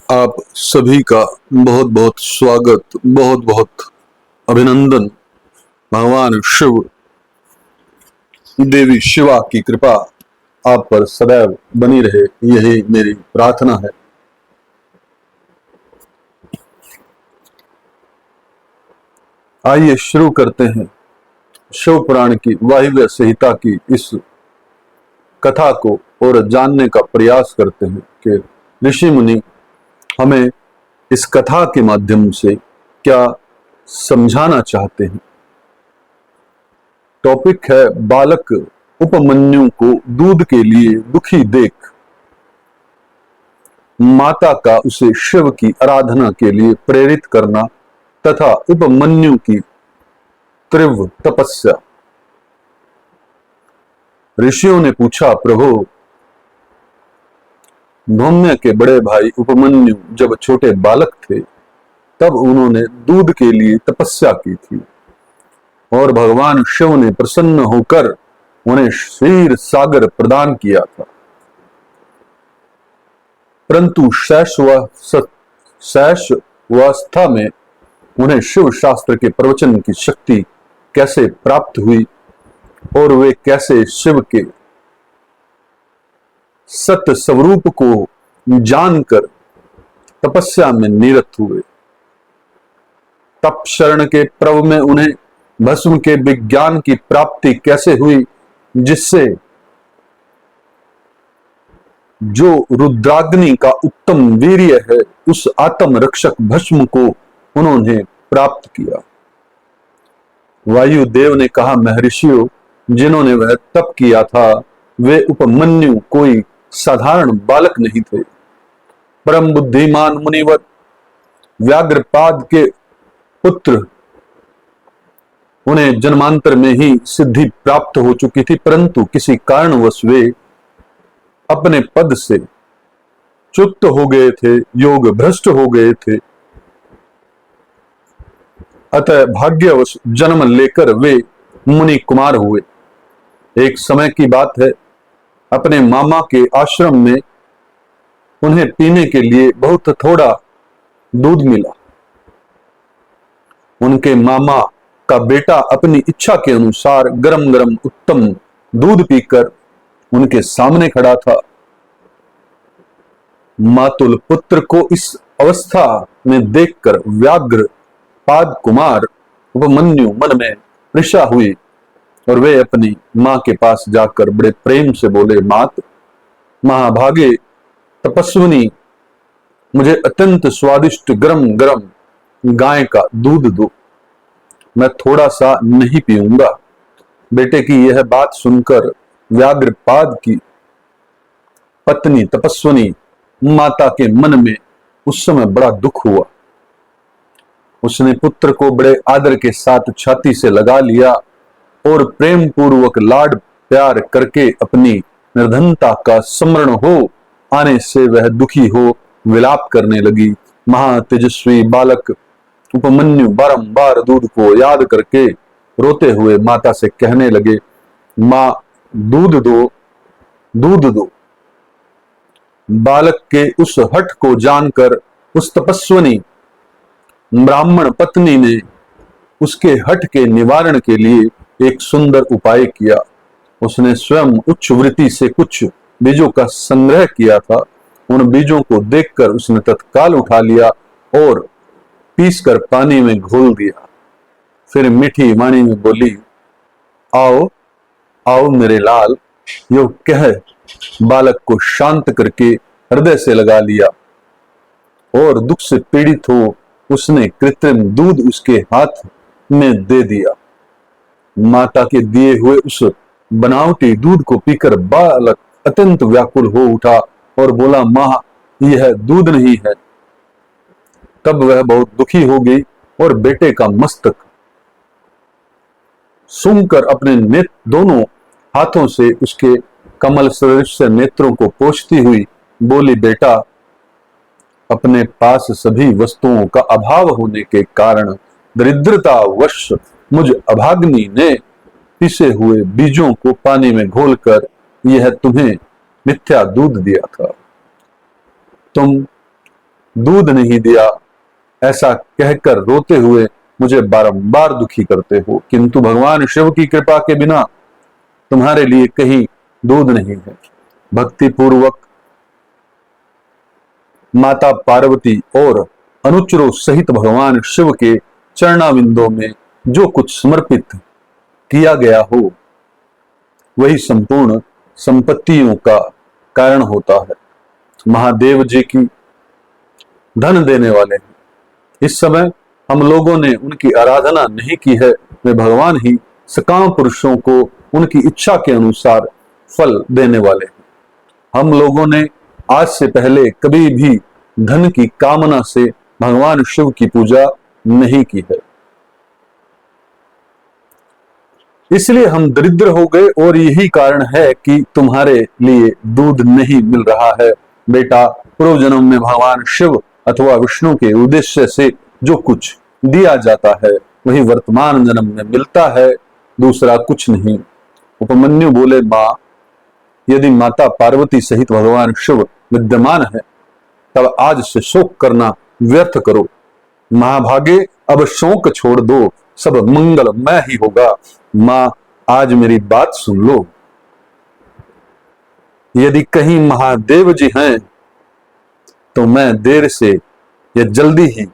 आप सभी का बहुत बहुत स्वागत, बहुत बहुत अभिनंदन। भगवान शिव, देवी शिवा की कृपा आप पर सदैव बनी रहे, यही मेरी प्रार्थना है। आइए शुरू करते हैं शिव पुराण की वायव्य संहिता की इस कथा को और जानने का प्रयास करते हैं कि ऋषि मुनि हमें इस कथा के माध्यम से क्या समझाना चाहते हैं। टॉपिक है बालक उपमन्यु को दूध के लिए दुखी देख माता का उसे शिव की आराधना के लिए प्रेरित करना तथा उपमन्यु की तीव्र तपस्या। ऋषियों ने पूछा, प्रभु, धौम्य के बड़े भाई उपमन्यु जब छोटे बालक थे तब उन्होंने दूध के लिए तपस्या की थी और भगवान शिव ने प्रसन्न होकर उन्हें क्षीर सागर प्रदान किया था। परंतु शैशवावस्था में उन्हें शिव शास्त्र के प्रवचन की शक्ति कैसे प्राप्त हुई और वे कैसे शिव के सत्य स्वरूप को जानकर तपस्या में निरत हुए। तप शरण के पर्व में उन्हें भस्म के विज्ञान की प्राप्ति कैसे हुई, जिससे जो रुद्राग्नि का उत्तम वीर्य है उस आत्म रक्षक भस्म को उन्होंने प्राप्त किया। वायुदेव ने कहा, महर्षियों, जिन्होंने वह तप किया था वे उपमन्यु कोई साधारण बालक नहीं थे। परम बुद्धिमान मुनिवर व्याघ्रपाद के पुत्र, उन्हें जन्मांतर में ही सिद्धि प्राप्त हो चुकी थी, परंतु किसी कारणवश वे अपने पद से च्युत हो गए थे, योग भ्रष्ट हो गए थे। अतः भाग्यवश जन्म लेकर वे मुनि कुमार हुए। एक समय की बात है, अपने मामा के आश्रम में उन्हें पीने के लिए बहुत थोड़ा दूध मिला। उनके मामा का बेटा अपनी इच्छा के अनुसार गरम गरम उत्तम दूध पीकर उनके सामने खड़ा था। मातुल पुत्र को इस अवस्था में देखकर व्याघ्र पाद कुमार उपमन्यु मन में ईर्ष्या हुई और वे अपनी मां के पास जाकर बड़े प्रेम से बोले, मात, महाभागे तपस्विनी, मुझे अत्यंत स्वादिष्ट गरम गरम गाय का दूध दो, मैं थोड़ा सा नहीं पीऊंगा। बेटे की यह बात सुनकर व्याघ्रपाद की पत्नी तपस्विनी माता के मन में उस समय बड़ा दुख हुआ। उसने पुत्र को बड़े आदर के साथ छाती से लगा लिया और प्रेम पूर्वक लाड प्यार करके अपनी निर्धनता का स्मरण हो आने से वह दुखी हो विलाप करने लगी। महातेजस्वी बालक उपमन्यु बारंबार दूध को याद करके रोते हुए माता से कहने लगे, मां, दूध दो, दूध दो। बालक के उस हठ को जानकर उस तपस्विनी ब्राह्मण पत्नी ने उसके हठ के निवारण के लिए एक सुंदर उपाय किया। उसने स्वयं उच्च वृत्ति से कुछ बीजों का संग्रह किया था। उन बीजों को देखकर उसने तत्काल उठा लिया और पीसकर पानी में घोल दिया। फिर मीठी वाणी में बोली, आओ आओ मेरे लाल। यो कह बालक को शांत करके हृदय से लगा लिया और दुख से पीड़ित हो उसने कृत्रिम दूध उसके हाथ में दे दिया। माता के दिए हुए उस बनावटी दूध को पीकर बालक अत्यंत व्याकुल हो उठा और बोला, मां, यह दूध नहीं है। तब वह बहुत दुखी हो गई और बेटे का मस्तक सूंघकर अपने दोनों हाथों से उसके कमल सदृश नेत्रों को पोंछती हुई बोली, बेटा, अपने पास सभी वस्तुओं का अभाव होने के कारण दरिद्रतावश मुझ अभाग्नि ने पिसे हुए बीजों को पानी में घोलकर यह तुम्हें मिथ्या दूध दिया था। तुम दूध नहीं दिया, ऐसा कहकर रोते हुए मुझे बारंबार दुखी करते हो, किंतु भगवान शिव की कृपा के बिना तुम्हारे लिए कहीं दूध नहीं है। भक्ति पूर्वक माता पार्वती और अनुचरों सहित भगवान शिव के चरणाविंदों में जो कुछ समर्पित किया गया हो वही संपूर्ण संपत्तियों का कारण होता है। महादेव जी की धन देने वाले हैं। इस समय हम लोगों ने उनकी आराधना नहीं की है, वे भगवान ही सकाम पुरुषों को उनकी इच्छा के अनुसार फल देने वाले हैं। हम लोगों ने आज से पहले कभी भी धन की कामना से भगवान शिव की पूजा नहीं की है, इसलिए हम दरिद्र हो गए और यही कारण है कि तुम्हारे लिए दूध नहीं मिल रहा है। बेटा, पूर्व जन्म में भगवान शिव अथवा विष्णु के उद्देश्य से जो कुछ दिया जाता है वही वर्तमान जन्म में मिलता है, दूसरा कुछ नहीं। उपमन्यु बोले, मां, यदि माता पार्वती सहित भगवान शिव विद्यमान है तब आज से शोक करना व्यर्थ करो। महाभागे, अब शोक छोड़ दो, सब मंगलमय ही होगा। मां, आज मेरी बात सुन लो। यदि कहीं महादेव जी हैं तो मैं देर से या जल्दी ही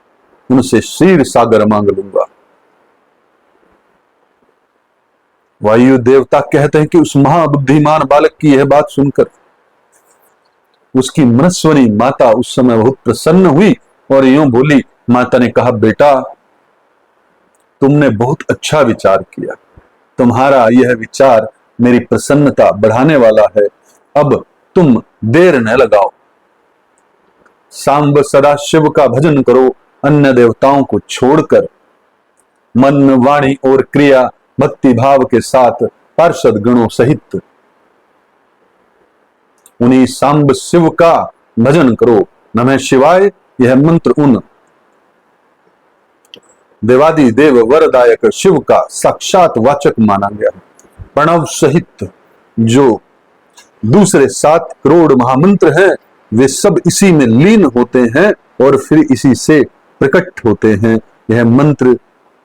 उनसे क्षीर सागर मांग लूंगा। वायु देवता कहते हैं कि उस महाबुद्धिमान बालक की यह बात सुनकर उसकी मनस्वनी माता उस समय बहुत प्रसन्न हुई और यूं बोली। माता ने कहा, बेटा, तुमने बहुत अच्छा विचार किया, तुम्हारा यह विचार मेरी प्रसन्नता बढ़ाने वाला है। अब तुम देर न लगाओ, सांब सदा शिव का भजन करो, अन्य देवताओं को छोड़कर मन, वाणी और क्रिया भक्ति भाव के साथ पार्षद गणों सहित उन्हीं सांब शिव का भजन करो। नमः शिवाय यह मंत्र उन देवादि देव वरदायक शिव का साक्षात वाचक माना गया है। प्रणव सहित जो दूसरे 7 करोड़ महामंत्र हैं वे सब इसी में लीन होते हैं और फिर इसी से प्रकट होते हैं। यह मंत्र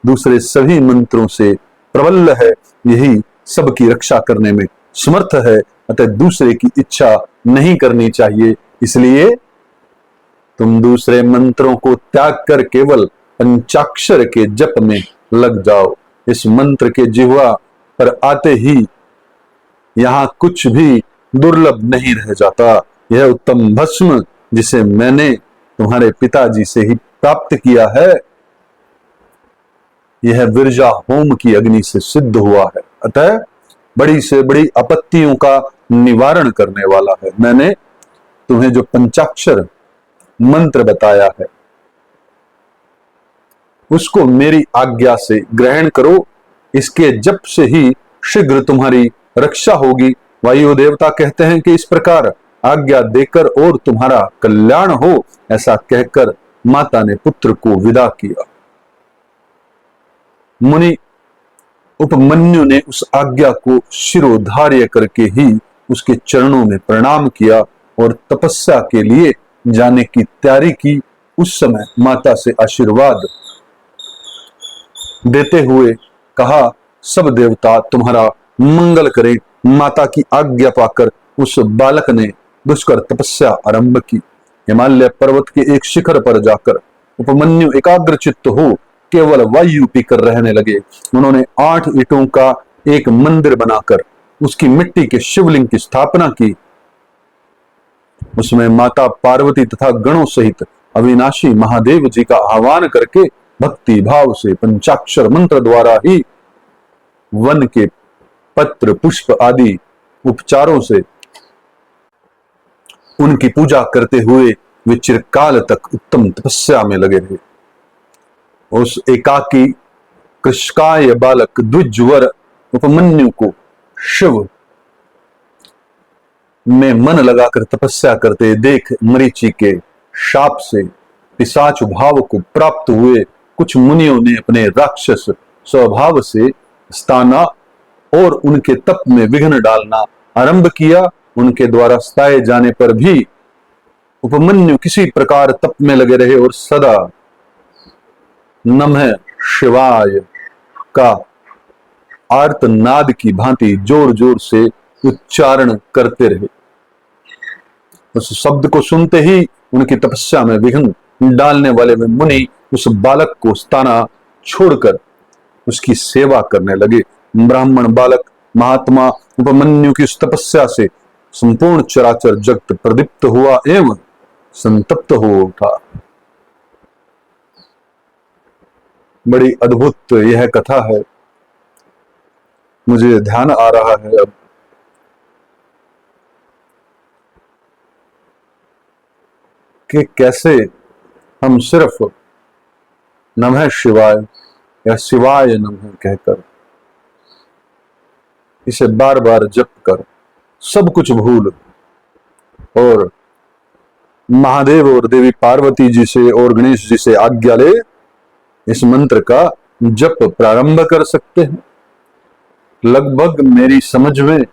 दूसरे सभी मंत्रों से प्रबल है, यही सबकी रक्षा करने में समर्थ है, अतः दूसरे की इच्छा नहीं करनी चाहिए। इसलिए तुम दूसरे मंत्रों को त्याग कर केवल पंचाक्षर के जप में लग जाओ। इस मंत्र के जिह्वा पर आते ही यहां कुछ भी दुर्लभ नहीं रह जाता। यह उत्तम भस्म जिसे मैंने तुम्हारे पिताजी से ही प्राप्त किया है, यह विरजा होम की अग्नि से सिद्ध हुआ है, अतः बड़ी से बड़ी आपत्तियों का निवारण करने वाला है। मैंने तुम्हें जो पंचाक्षर मंत्र बताया है उसको मेरी आज्ञा से ग्रहण करो, इसके जप से ही शीघ्र तुम्हारी रक्षा होगी। वायु देवता कहते हैं कि इस प्रकार आज्ञा देकर और तुम्हारा कल्याण हो, ऐसा कहकर माता ने पुत्र को विदा किया। मुनि उपमन्यु ने उस आज्ञा को शिरोधार्य करके ही उसके चरणों में प्रणाम किया और तपस्या के लिए जाने की तैयारी की। उस समय माता से आशीर्वाद देते हुए कहा, सब देवता तुम्हारा मंगल करें। माता की आज्ञा पाकर उस बालक ने दुष्कर तपस्या आरंभ की। हिमालय पर्वत के एक शिखर पर जाकर उपमन्यु एकाग्रचित्त हो केवल वायु पीकर रहने लगे। उन्होंने 8 ईंटों का एक मंदिर बनाकर उसकी मिट्टी के शिवलिंग की स्थापना की। उसमें माता पार्वती तथा गणों सहित अविनाशी महादेव जी का आह्वान करके भक्ति भाव से पंचाक्षर मंत्र द्वारा ही वन के पत्र पुष्प आदि उपचारों से उनकी पूजा करते हुए वे चिरकाल तक उत्तम तपस्या में लगे रहे। उस एकाकी कृष्काय बालक द्विजवर उपमन्यु को शिव में मन लगाकर तपस्या करते देख मरीचि के शाप से पिशाच भाव को प्राप्त हुए कुछ मुनियों ने अपने राक्षस स्वभाव से स्थाना और उनके तप में विघ्न डालना आरंभ किया। उनके द्वारा सताए जाने पर भी उपमन्यु किसी प्रकार तप में लगे रहे और सदा नमः शिवाय का आर्तनाद की भांति जोर जोर से उच्चारण करते रहे। उस शब्द को सुनते ही उनकी तपस्या में विघ्न डालने वाले वे मुनि उस बालक को स्थाना छोड़कर उसकी सेवा करने लगे। ब्राह्मण बालक महात्मा उपमन्यु की उस तपस्या से संपूर्ण चराचर जगत प्रदीप्त हुआ एवं संतप्त हो उठा। बड़ी अद्भुत यह कथा है। मुझे ध्यान आ रहा है अब कि कैसे हम सिर्फ नमः शिवाय या शिवाय नमः कहकर इसे बार बार जप कर सब कुछ भूल और महादेव और देवी पार्वती जी से और गणेश जी से आज्ञा ले इस मंत्र का जप प्रारंभ कर सकते हैं। लगभग मेरी समझ में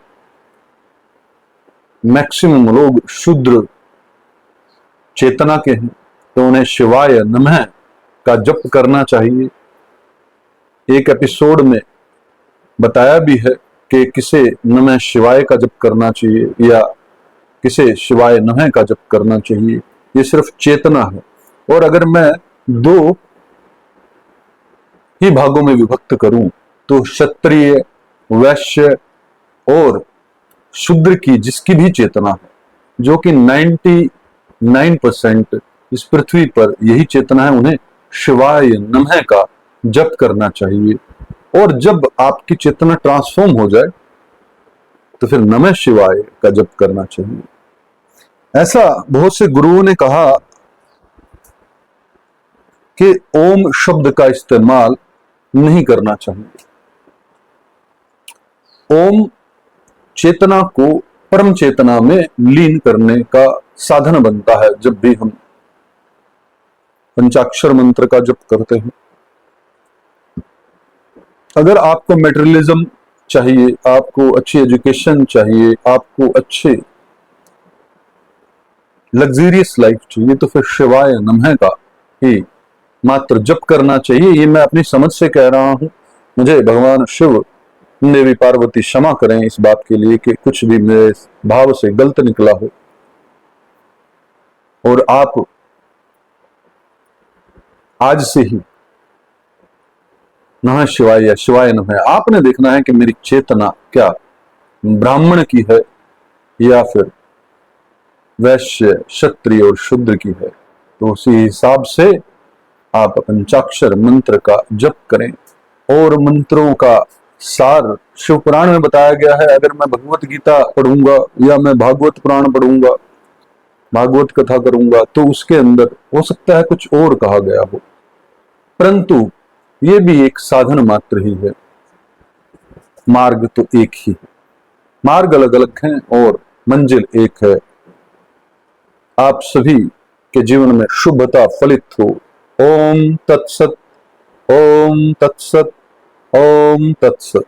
मैक्सिमम लोग शूद्र चेतना के हैं, तो उन्हें शिवाय नमः का जप करना चाहिए। एक एपिसोड में बताया भी है कि किसे नमः शिवाय का जप करना चाहिए या किसे शिवाय नमः का जप करना चाहिए। ये सिर्फ चेतना है। और अगर मैं दो ही भागों में विभक्त करूं तो क्षत्रिय, वैश्य और शूद्र की जिसकी भी चेतना है, जो कि 99% इस पृथ्वी पर यही चेतना है, उन्हें शिवाय नमः का जप करना चाहिए। और जब आपकी चेतना ट्रांसफॉर्म हो जाए तो फिर नमः शिवाय का जप करना चाहिए। ऐसा बहुत से गुरुओं ने कहा कि ओम शब्द का इस्तेमाल नहीं करना चाहिए। ओम चेतना को परम चेतना में लीन करने का साधन बनता है। जब भी हम पंचाक्षर मंत्र का जप करते हैं, अगर आपको मेटेरियलिज्म चाहिए, आपको अच्छी एजुकेशन चाहिए, आपको अच्छे लग्जरियस लाइफ चाहिए, तो फिर शिवाय नमः का ही मात्र जप करना चाहिए। ये मैं अपनी समझ से कह रहा हूं। मुझे भगवान शिव, देवी पार्वती क्षमा करें इस बात के लिए कि कुछ भी मेरे भाव से गलत निकला हो। और आप आज से ही नमः शिवाय या शिवाय नमः, आपने देखना है कि मेरी चेतना क्या ब्राह्मण की है या फिर वैश्य, क्षत्रिय और शूद्र की है। तो उसी हिसाब से आप पंचाक्षर मंत्र का जप करें। और मंत्रों का सार शिव पुराण में बताया गया है। अगर मैं भगवत गीता पढ़ूंगा या मैं भागवत पुराण पढ़ूंगा, भागवत कथा करूंगा, तो उसके अंदर हो सकता है कुछ और कहा गया हो, परंतु ये भी एक साधन मात्र ही है। मार्ग तो एक ही है, मार्ग अलग अलग हैं और मंजिल एक है। आप सभी के जीवन में शुभता फलित हो। ओम तत्सत, ओम तत्सत, ओम तत्सत।